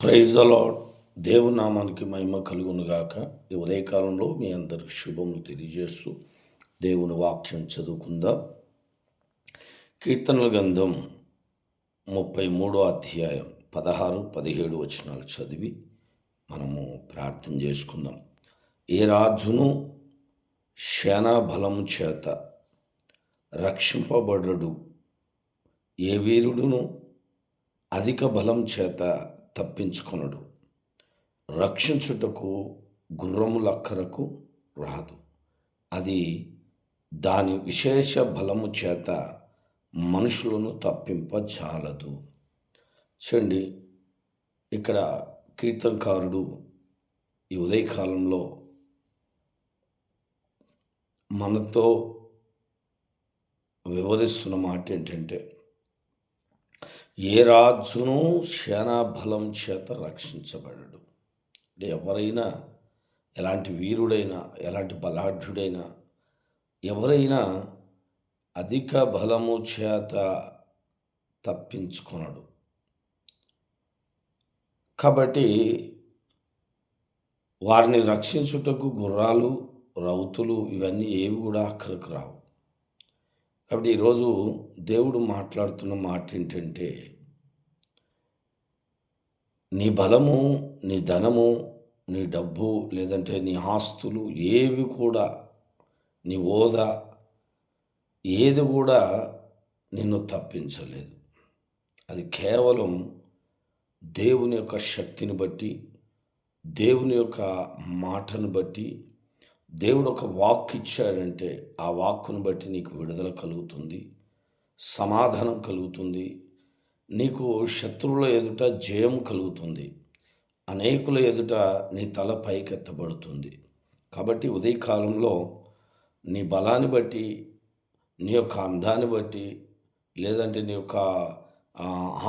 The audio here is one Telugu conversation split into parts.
Praise the lord. దేవుని నామానికి మహిమ కలుగునుగాక. ఈ ఉదయకాలంలో మీ అందరికి శుభములు తెలియజేస్తూ దేవుని వాక్యం చదువుకుందాం. కీర్తనల గ్రంథం 33 అధ్యాయం 16-17 వచనాలు చదివి మనము ప్రార్థన చేసుకుందాం. ఏ రాజును సేనా బలము చేత రక్షింపబడడు, ఏ వీరుడును అధిక బలం చేత తప్పించుకొనడు. రక్షించుటకు గుర్రములక్కరకు రాదు, అది దాని విశేష బలము చేత మనుషులను తప్పింపజాలదు. చూడండి, ఇక్కడ కీర్తనకారుడు ఈ ఉదయకాలంలో మనతో వివరిస్తున్న మాట ఏంటంటే, ఏ రాజును సేనా బలం చేత రక్షించబడడు. అంటే ఎవరైనా, ఎలాంటి వీరుడైనా, ఎలాంటి బలాఢ్యుడైనా, ఎవరైనా అధిక బలము చేత తప్పించుకొనడు. కాబట్టి వారిని రక్షించుటకు గుర్రాలు, రౌతులు ఇవన్నీ ఏవి కూడా అక్కడికి రావు. కాబట్టి ఈరోజు దేవుడు మాట్లాడుతున్న మాట ఏంటంటే, నీ బలము, నీ ధనము, నీ డబ్బు, లేదంటే నీ ఆస్తులు ఏవి కూడా, నీ హోదా ఏది కూడా నిన్ను తప్పించలేదు. అది కేవలం దేవుని యొక్క శక్తిని బట్టి, దేవుని యొక్క మాటను బట్టి, దేవుడు ఒక వాక్ ఇచ్చాడంటే ఆ వాక్కును బట్టి నీకు విడుదల కలుగుతుంది, సమాధానం కలుగుతుంది, నీకు శత్రువుల ఎదుట జయం కలుగుతుంది, అనేకుల ఎదుట నీ తల పైకెత్తబడుతుంది. కాబట్టి ఉదయకాలంలో నీ బలాన్ని బట్టి, నీ యొక్క అందాన్ని బట్టి, లేదంటే నీ యొక్క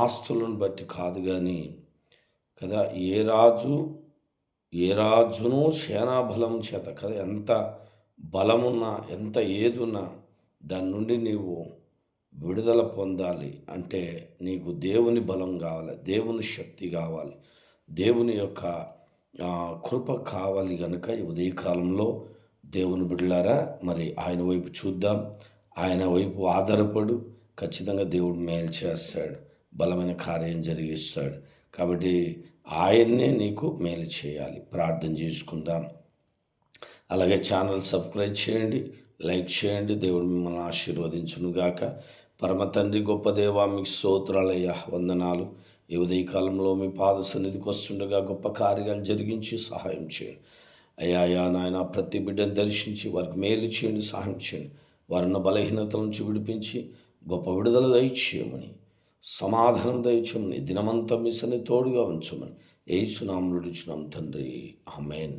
ఆస్తులను బట్టి కాదు కానీ కదా, ఏ రాజును సేనా బలం చేత కదా, ఎంత బలమున్నా, ఎంత ఏదున్నా దాని నుండి నీవు విడుదల పొందాలి అంటే నీకు దేవుని బలం కావాలి, దేవుని శక్తి కావాలి, దేవుని యొక్క కృప కావాలి. కనుక ఈ ఉదయకాలంలో దేవుని బిడ్డలారా, మరి ఆయన వైపు చూద్దాం, ఆయన వైపు ఆధారపడు. ఖచ్చితంగా దేవుడు మేలు చేస్తాడు, బలమైన కార్యం జరిగిస్తాడు. కాబట్టి ఆయన్నే నీకు మేలు చేయాలి. ప్రార్థన చేసుకుందాం. అలాగే ఛానల్ సబ్స్క్రైబ్ చేయండి, లైక్ చేయండి. దేవుడు మిమ్మల్ని ఆశీర్వదించునుగాక. పరమ తండ్రి, గొప్ప దేవా, మీకు స్తోత్రాలయ్యా, వందనాలు. ఈ ఉదయకాలంలో మీ పాద సన్నిధికి వస్తుండగా గొప్ప కార్యాలు జరిగించి సహాయం చేయండి అయ్యా. నాయన, ప్రతి బిడ్డను దర్శించి వారికి మేలు చేయండి, సహాయం చేయండి. వారిన్న బలహీనతల నుంచి విడిపించి గొప్ప విడుదల దయచేయమని, సమాధానం దయచేయమని, దినమంతా మీ సన్నిధి తోడుగా ఉంచమని యేసు నామములో అడుగుచున్నాం తండ్రి. ఆమేన్.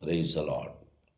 Praise the lord.